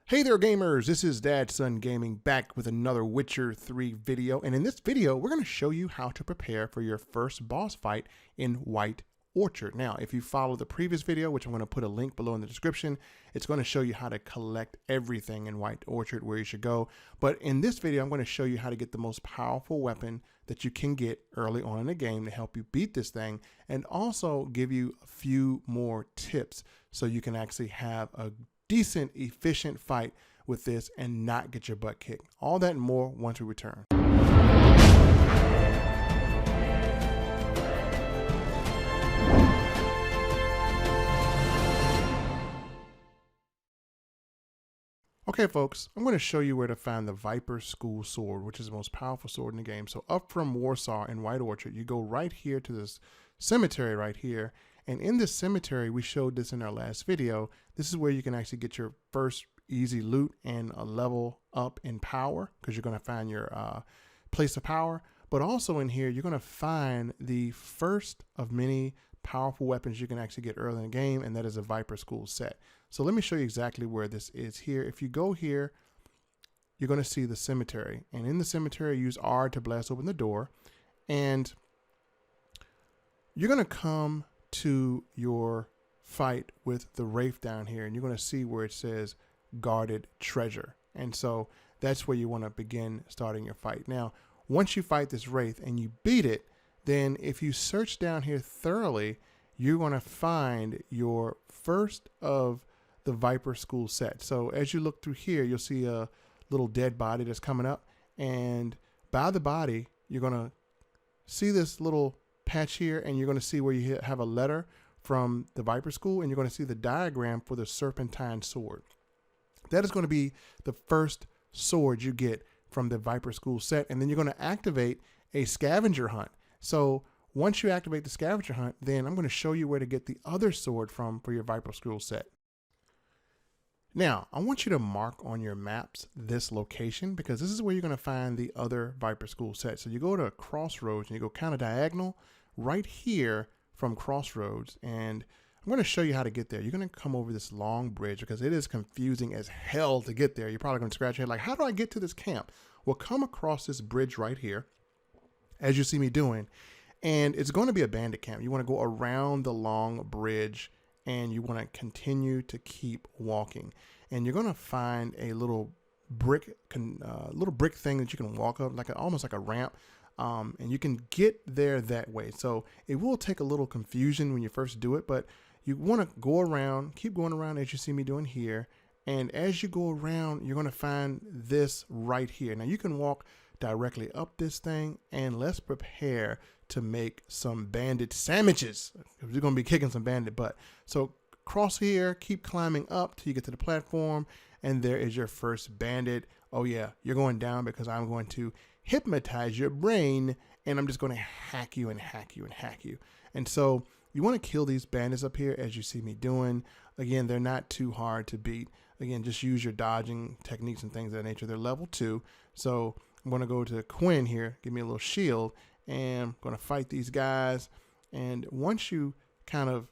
Hey there gamers, this is Dad Son Gaming back with another Witcher 3 video, and in this video we're going to show you how to prepare for your first boss fight in White Orchard. Now if you follow the previous video, which I'm going to put a link below in the description, it's going to show you how to collect everything in White Orchard, where you should go. But in this video I'm going to show you how to get the most powerful weapon that you can get early on in the game to help you beat this thing, and also give you a few more tips so you can actually have a decent, efficient fight with this and not get your butt kicked. All that and more once we return. Okay folks, I'm going to show you where to find the Viper School Sword, which is the most powerful sword in the game. So up from Warsaw in White Orchard, you go right here to this cemetery right here. And in this cemetery, we showed this in our last video. This is where you can actually get your first easy loot and a level up in power, because you're going to find your place of power. But also in here, you're going to find the first of many powerful weapons you can actually get early in the game, and that is a Viper School set. So let me show you exactly where this is here. If you go here, you're going to see the cemetery. And in the cemetery, use R to blast open the door. And you're going to come to your fight with the Wraith down here, and you're going to see where it says guarded treasure. And so that's where you want to begin starting your fight. Now, once you fight this Wraith and you beat it, then if you search down here thoroughly, you're going to find your first of the Viper School set. So as you look through here, you'll see a little dead body that's coming up, and by the body, you're going to see this little patch here, and you're going to see where you have a letter from the Viper School, and you're going to see the diagram for the serpentine sword. That is going to be the first sword you get from the Viper School set, and then you're going to activate a scavenger hunt. So once you activate the scavenger hunt, then I'm going to show you where to get the other sword from for your Viper School set. Now, I want you to mark on your maps this location, because this is where you're going to find the other Viper School set. So you go to Crossroads and you go kind of diagonal right here from Crossroads, and I'm going to show you how to get there. You're going to come over this long bridge, because it is confusing as hell to get there. You're probably going to scratch your head like, how do I get to this camp? Well, come across this bridge right here, as you see me doing, and it's going to be a bandit camp. You want to go around the long bridge, and you want to continue to keep walking, and you're going to find a little brick thing that you can walk up, like almost like a ramp. And you can get there that way. So it will take a little confusion when you first do it, but you want to go around, keep going around as you see me doing here. And as you go around, you're going to find this right here. Now you can walk directly up this thing, and let's prepare to make some bandit sandwiches. We're going to be kicking some bandit butt. So cross here, keep climbing up till you get to the platform, and there is your first bandit. Oh yeah, you're going down, because I'm going to hypnotize your brain, and I'm just going to hack you and hack you and hack you. And so you want to kill these bandits up here as you see me doing. Again, they're not too hard to beat. Again, just use your dodging techniques and things of that nature. They're level 2. So I'm going to go to Quinn here, give me a little shield, and I'm going to fight these guys. And once you kind of,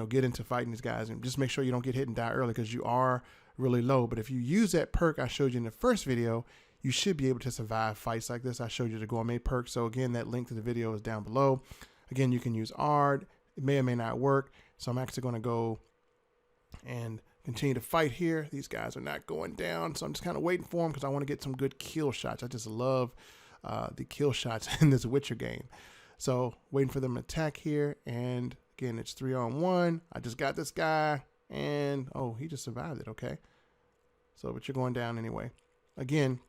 get into fighting these guys, and just make sure you don't get hit and die early, because you are really low. But if you use that perk I showed you in the first video, you should be able to survive fights like this. I showed you the gourmet perk. So again, that link to the video is down below. Again, you can use ARD. It may or may not work. So I'm actually going to go and continue to fight here. These guys are not going down, so I'm just kind of waiting for them, because I want to get some good kill shots. I just love the kill shots in this Witcher game. So waiting for them to attack here. And again, it's 3-on-1. I just got this guy, and oh, he just survived it. Okay. So, but you're going down anyway. Again,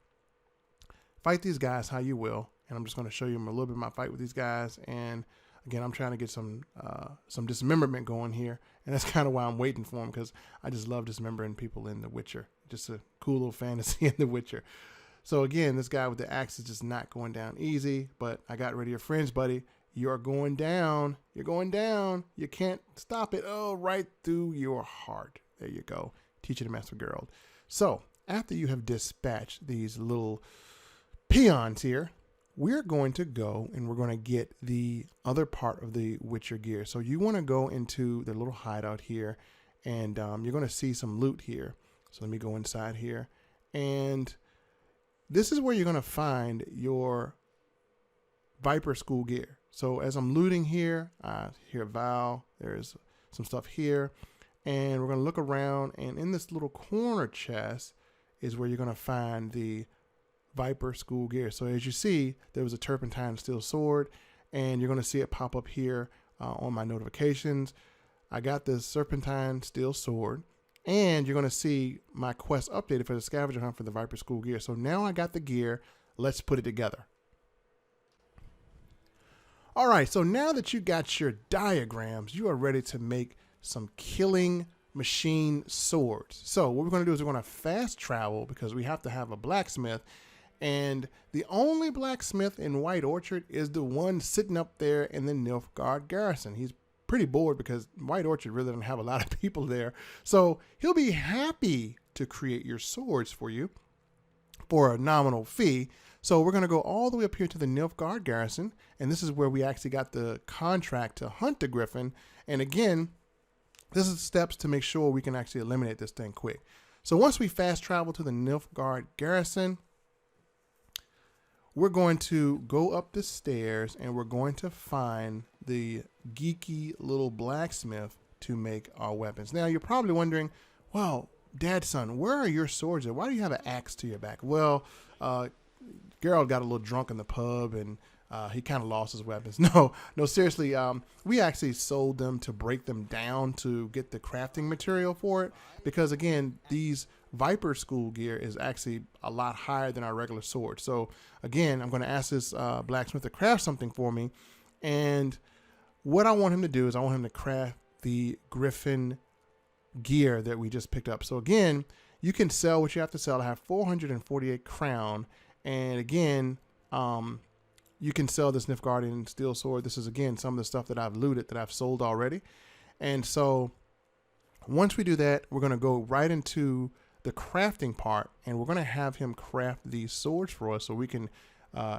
fight these guys how you will, and I'm just going to show you a little bit of my fight with these guys. And again, I'm trying to get some dismemberment going here, and that's kind of why I'm waiting for them, because I just love dismembering people in The Witcher. Just a cool little fantasy in The Witcher. So again, this guy with the axe is just not going down easy, but I got rid of your friends, buddy. You're going down. You're going down. You can't stop it. Oh, right through your heart. There you go. Teach you to mess with Geralt. So after you have dispatched these little peons here, we're going to go and we're going to get the other part of the Witcher gear. So you want to go into the little hideout here, and you're going to see some loot here. So let me go inside here. And this is where you're going to find your Viper school gear. So as I'm looting here, I hear Val, there's some stuff here, and we're going to look around, and in this little corner chest is where you're going to find the Viper school gear. So as you see, there was a turpentine steel sword, and you're going to see it pop up here on my notifications. I got this serpentine steel sword, and you're going to see my quest updated for the scavenger hunt for the Viper school gear. So now I got the gear. Let's put it together. All right, so now that you got your diagrams, you are ready to make some killing machine swords. So what we're going to do is we're going to fast travel because we have to have a blacksmith. And the only blacksmith in White Orchard is the one sitting up there in the Nilfgaard garrison. He's pretty bored because White Orchard really doesn't have a lot of people there. So he'll be happy to create your swords for you for a nominal fee. So we're going to go all the way up here to the Nilfgaard garrison, and this is where we actually got the contract to hunt the Griffin. And again, this is steps to make sure we can actually eliminate this thing quick. So once we fast travel to the Nilfgaard garrison, we're going to go up the stairs and we're going to find the geeky little blacksmith to make our weapons. Now you're probably wondering, well, Dad, son, where are your swords at? Why do you have an axe to your back? Well, Gerald got a little drunk in the pub and he kind of lost his weapons. No, seriously. We actually sold them to break them down to get the crafting material for it. Because again, these Viper school gear is actually a lot higher than our regular sword. So again, I'm going to ask this blacksmith to craft something for me. And what I want him to do is I want him to craft the Griffin gear that we just picked up. So again, you can sell what you have to sell. I have 448 crown. And again, you can sell this Nilfgaardian steel sword. This is, again, some of the stuff that I've looted that I've sold already. And so once we do that, we're going to go right into the crafting part, and we're going to have him craft these swords for us so we can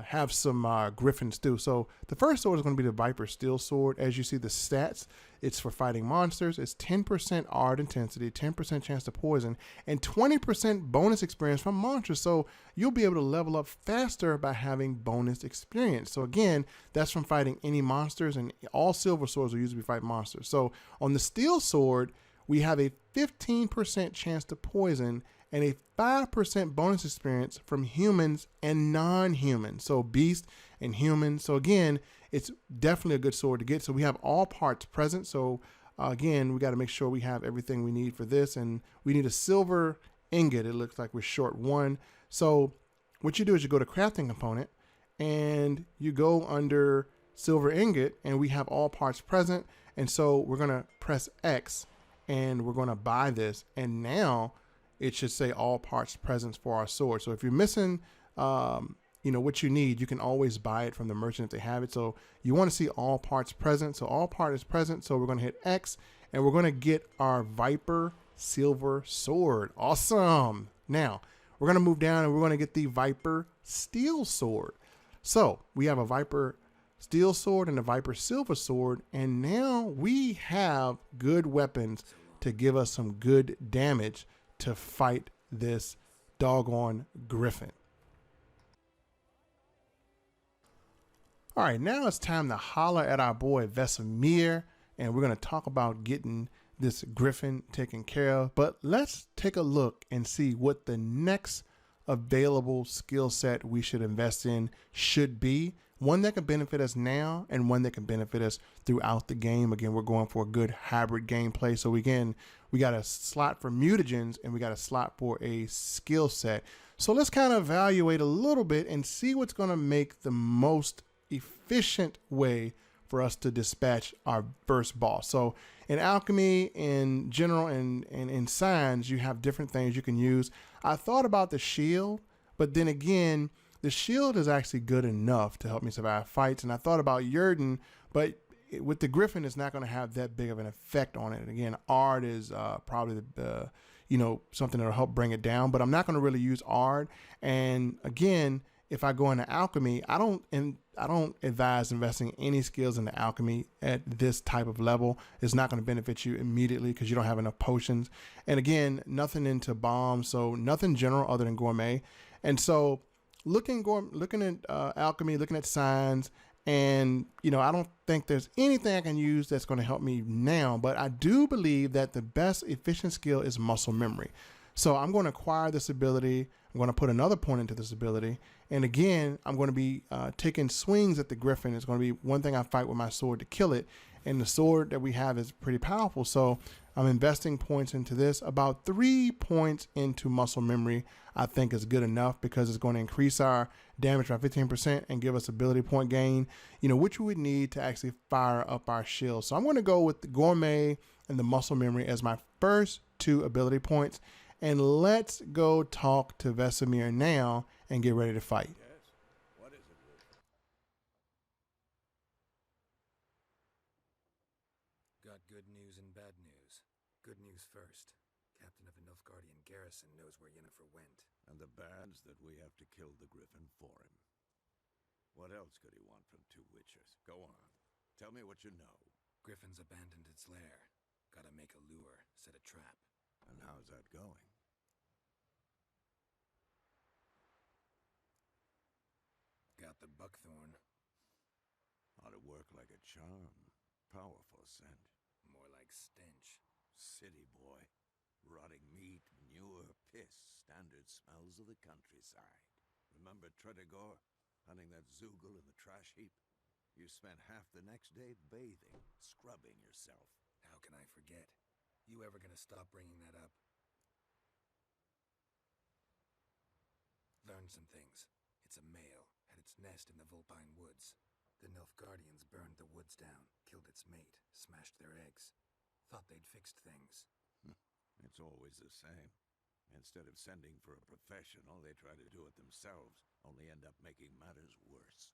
have some Griffin stew. So the first sword is going to be the Viper steel sword. As you see the stats, it's for fighting monsters. It's 10% art intensity, 10% chance to poison, and 20% bonus experience from monsters. So you'll be able to level up faster by having bonus experience. So again, that's from fighting any monsters, and all silver swords will usually fight monsters. So on the steel sword, we have a 15% chance to poison and a 5% bonus experience from humans and non-humans. So beast and human. So again, it's definitely a good sword to get. So we have all parts present. So again, we got to make sure we have everything we need for this. And we need a silver ingot. It looks like we're short one. So what you do is you go to crafting component and you go under silver ingot, and we have all parts present. And so we're going to press X and we're going to buy this. And now it should say all parts present for our sword. So if you're missing, what you need, you can always buy it from the merchant if they have it. So you want to see all parts present. So all part is present. So we're going to hit X and we're going to get our Viper silver sword. Awesome. Now we're going to move down and we're going to get the Viper steel sword. So we have a Viper steel sword and a Viper silver sword. And now we have good weapons to give us some good damage to fight this doggone Griffin. All right, now it's time to holler at our boy Vesemir, and we're going to talk about getting this Griffin taken care of. But let's take a look and see what the next available skill set we should invest in should be. One that can benefit us now and one that can benefit us throughout the game. Again, we're going for a good hybrid gameplay. So again, we got a slot for mutagens and we got a slot for a skill set. So let's kind of evaluate a little bit and see what's going to make the most efficient way for us to dispatch our first boss. So in alchemy, in general, and in science, you have different things you can use. I thought about the shield, but then again, the shield is actually good enough to help me survive fights. And I thought about Yerden, but with the Griffin, it's not going to have that big of an effect on it. Again, art is probably something that'll help bring it down, but I'm not going to really use art. And again, if I go into alchemy, I don't advise investing any skills into alchemy at this type of level. It's not going to benefit you immediately because you don't have enough potions. And again, nothing into bombs, so nothing general other than gourmet. And so looking at alchemy, looking at signs, and I don't think there's anything I can use that's going to help me now. But I do believe that the best efficient skill is muscle memory. So I'm going to acquire this ability. I'm going to put another point into this ability. And again, I'm going to be taking swings at the Griffin. It's going to be one thing I fight with my sword to kill it. And the sword that we have is pretty powerful. So I'm investing points into this. About 3 points into muscle memory, I think is good enough because it's going to increase our damage by 15% and give us ability point gain, which we would need to actually fire up our shield. So I'm going to go with the gourmet and the muscle memory as my first 2 ability points. And let's go talk to Vesemir now and get ready to fight. Yes? What is it, Wolf? Got good news and bad news. Good news first. Captain of a Nilfgaardian garrison knows where Yennefer went. And the bad's that we have to kill the Griffin for him. What else could he want from 2 witchers? Go on. Tell me what you know. Griffin's abandoned its lair. Gotta make a lure, set a trap. And how's that going? Got the buckthorn. Ought to work like a charm. Powerful scent. More like stench. City boy. Rotting meat, manure, piss. Standard smells of the countryside. Remember Tredegor? Hunting that Zoogle in the trash heap? You spent half the next day bathing, scrubbing yourself. How can I forget? You ever gonna stop bringing that up? Learned some things. It's a male. Had its nest in the Vulpine Woods. The Nilfgaardians burned the woods down, killed its mate, smashed their eggs. Thought they'd fixed things. It's always the same. Instead of sending for a professional, they try to do it themselves, only end up making matters worse.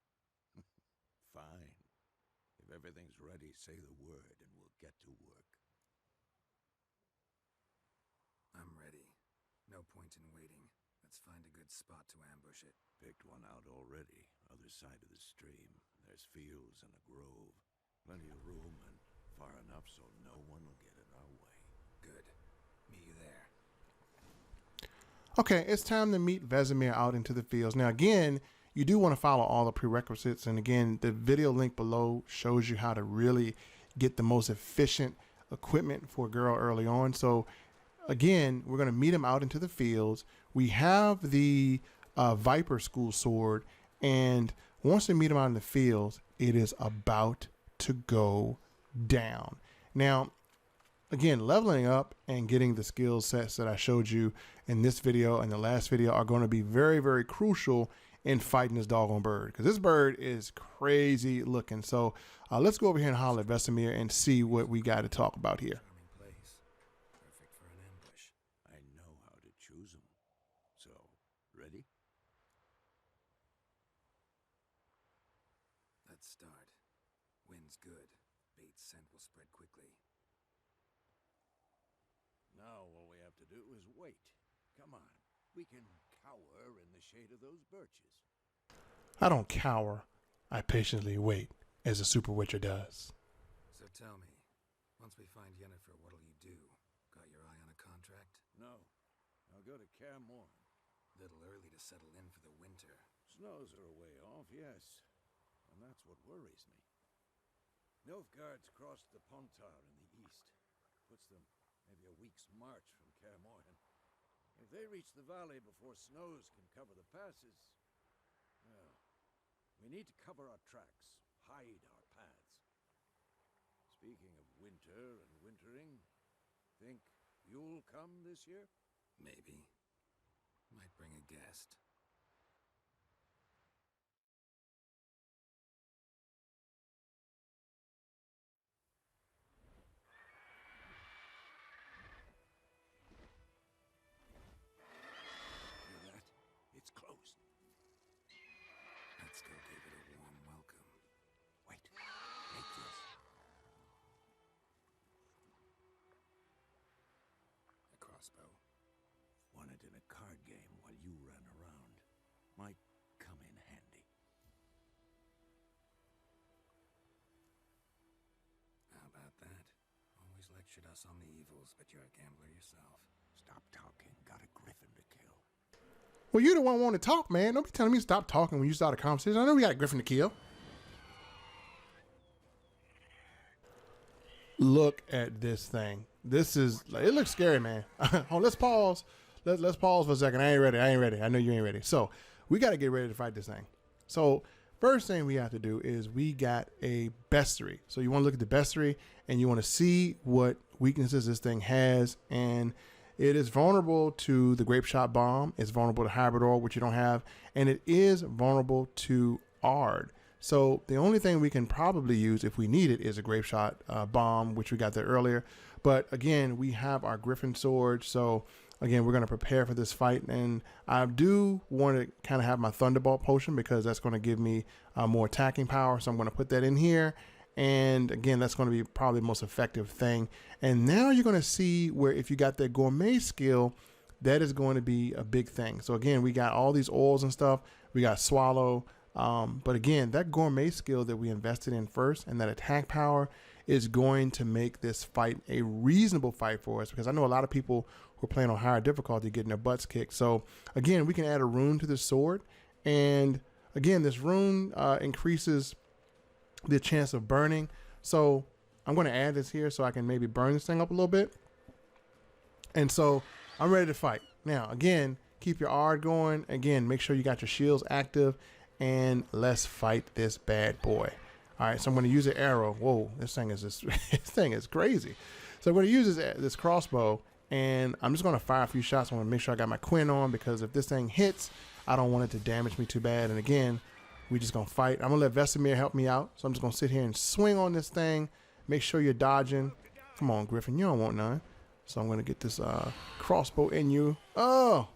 Fine. If everything's ready, say the word and we'll get to work. I'm ready. No point in waiting. Let's find a good spot to ambush it. Picked one out already. Other side of the stream. There's fields and a grove. Plenty of room and far enough so no one will get in our way. Good. Meet you there. Okay, it's time to meet Vesemir out into the fields. Now, again, you do want to follow all the prerequisites. And again, the video link below shows you how to really get the most efficient equipment for a girl early on. So again, we're going to meet him out into the fields. We have the Viper School sword. And once we meet him out in the fields, it is about to go down. Now, again, leveling up and getting the skill sets that I showed you in this video and the last video are going to be very, very crucial in fighting this doggone bird, because this bird is crazy looking. So let's go over here and holler at Vesemir and see what we got to talk about here. Charming place. Perfect for an ambush. I know how to choose them. So, ready? Let's start. Wind's good. Bait's scent will spread quickly. Now all we have to do is wait. Come on. We can cower in the shade of those birches. I don't cower. I patiently wait, as a super witcher does. So tell me, once we find Yennefer, what'll you do? Got your eye on a contract? No. I'll go to Kaer Morhen. Little early to settle in for the winter. Snows are a way off, yes. And that's what worries me. Nilfgaard's crossed the Pontar in the east. Puts them maybe a week's march from Kaer Morhen. If they reach the valley before snows can cover the passes, well, we need to cover our tracks, hide our paths. Speaking of winter and wintering, think you'll come this year? Maybe. Might bring a guest. Hear that? It's close. Let's go give it a warm welcome. Wait, take this. A crossbow. Won it in a card game while you ran around. Might come in us on the evils, but you're a gambler yourself. Stop talking. Got a griffin to kill. Well, you the one want to talk, man. Don't be telling me to stop talking when you start a conversation. I know we got a griffin to kill. Look at this thing. This is, it looks scary, man. Oh, let's pause. Let's pause for a second. I ain't ready. I know you ain't ready. So we got to get ready to fight this thing. So first thing we have to do is we got a bestiary. So you want to look at the bestiary and you want to see what weaknesses this thing has. And it is vulnerable to the grape shot bomb. It's vulnerable to hybrid orb, which you don't have. And it is vulnerable to ARD. So the only thing we can probably use if we need it is a grape shot bomb, which we got there earlier. But again, we have our Griffin sword. So again, we're going to prepare for this fight. And I do want to kind of have my Thunderbolt potion because that's going to give me more attacking power. So I'm going to put that in here. And again, that's going to be probably the most effective thing. And now you're going to see where if you got that gourmet skill, that is going to be a big thing. So again, we got all these oils and stuff. We got swallow. But again, that gourmet skill that we invested in first and that attack power is going to make this fight a reasonable fight for us, because I know a lot of people who are playing on higher difficulty getting their butts kicked. So again, we can add a rune to this sword. And again, this rune increases the chance of burning. So I'm going to add this here so I can maybe burn this thing up a little bit. And so I'm ready to fight. Now, again, keep your ARD going. Again, make sure you got your shields active. And let's fight this bad boy. All right, so I'm going to use an arrow. Whoa, this thing is this thing is crazy. So I'm going to use this crossbow, and I'm just going to fire a few shots. I want to make sure I got my Quinn on, because if this thing hits, I don't want it to damage me too bad. And again, we're just going to fight. I'm going to let Vesemir help me out. So I'm just going to sit here and swing on this thing. Make sure you're dodging. Come on, Griffin, you don't want none. So I'm going to get this crossbow in you. Oh,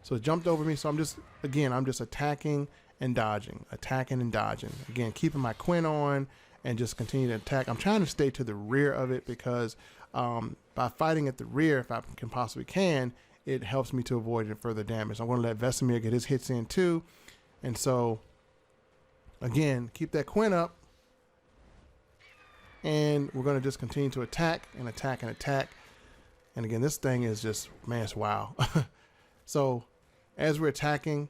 so it jumped over me. So I'm just attacking and dodging, attacking and dodging. Again, keeping my Quinn on and just continue to attack. I'm trying to stay to the rear of it because by fighting at the rear, if I can possibly it helps me to avoid further damage. I'm going to let Vesemir get his hits in too. And so, again, keep that Quinn up. And we're going to just continue to attack and attack and attack. And again, this thing is just, man, it's wow. So as we're attacking,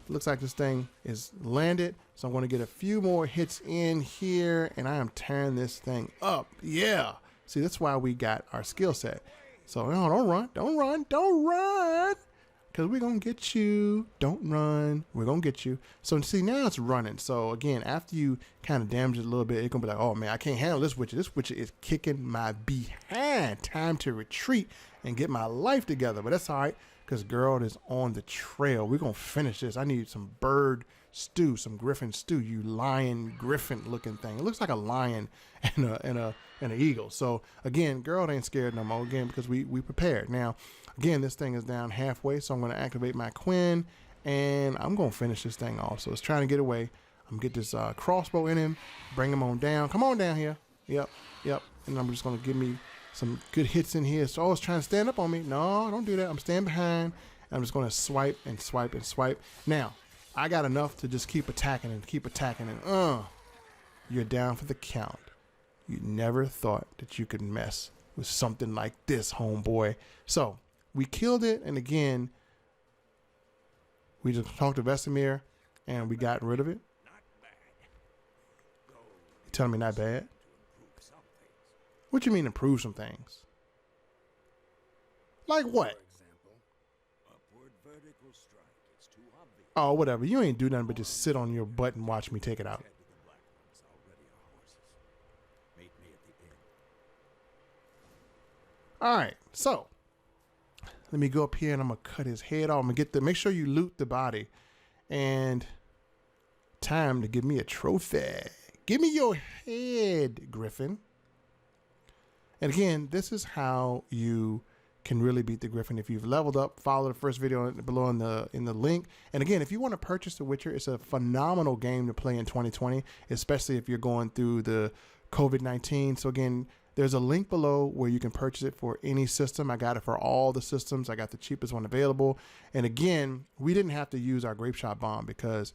looks like this thing is landed. So I'm going to get a few more hits in here, and I am tearing this thing up. Yeah. See, that's why we got our skill set. So no, don't run, don't run, don't run, because we're going to get you. Don't run. We're going to get you. So see, now it's running. So again, after you kind of damage it a little bit, it's going to be like, oh man, I can't handle this witcher. This witcher is kicking my behind. Time to retreat and get my life together. But that's all right, because girl is on the trail. We're going to finish this. I need some bird stew, some griffin stew, you lion griffin looking thing. It looks like a lion and an eagle. So again, girl ain't scared no more, again, because we prepared. Now, again, this thing is down halfway, so I'm going to activate my Quinn, and I'm going to finish this thing off. So it's trying to get away. I'm going to get this crossbow in him, bring him on down. Come on down here. Yep. And I'm just going to give me some good hits in here. So it's trying to stand up on me. No, don't do that. I'm standing behind. I'm just going to swipe and swipe and swipe. Now, I got enough to just keep attacking and keep attacking. And you're down for the count. You never thought that you could mess with something like this, homeboy. So we killed it. And again, we just talked to Vesemir and we got rid of it. You telling me not bad? What you mean improve some things? Like what? For example, upward vertical strike. It's too obvious. Oh, whatever. You ain't do nothing but just sit on your butt and watch me take it out. Head to the Black Ones already are horses. Meet me at the inn. All right, so let me go up here and I'm gonna cut his head off. I'm gonna make sure you loot the body, and time to give me a trophy. Give me your head, Griffin. And again, this is how you can really beat the Griffin. If you've leveled up, follow the first video below in the link. And again, if you want to purchase The Witcher, it's a phenomenal game to play in 2020, especially if you're going through the COVID-19. So again, there's a link below where you can purchase it for any system. I got it for all the systems. I got the cheapest one available. And again, we didn't have to use our grape shot bomb because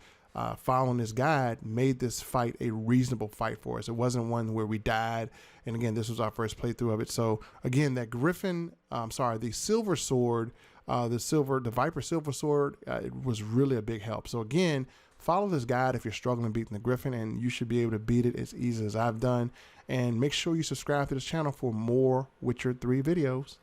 following this guide made this fight a reasonable fight for us. It wasn't one where we died. And again, this was our first playthrough of it. So again, that Griffin, the silver sword, the Viper silver sword, it was really a big help. So again, follow this guide if you're struggling beating the Griffin, and you should be able to beat it as easy as I've done. And make sure you subscribe to this channel for more Witcher 3 videos.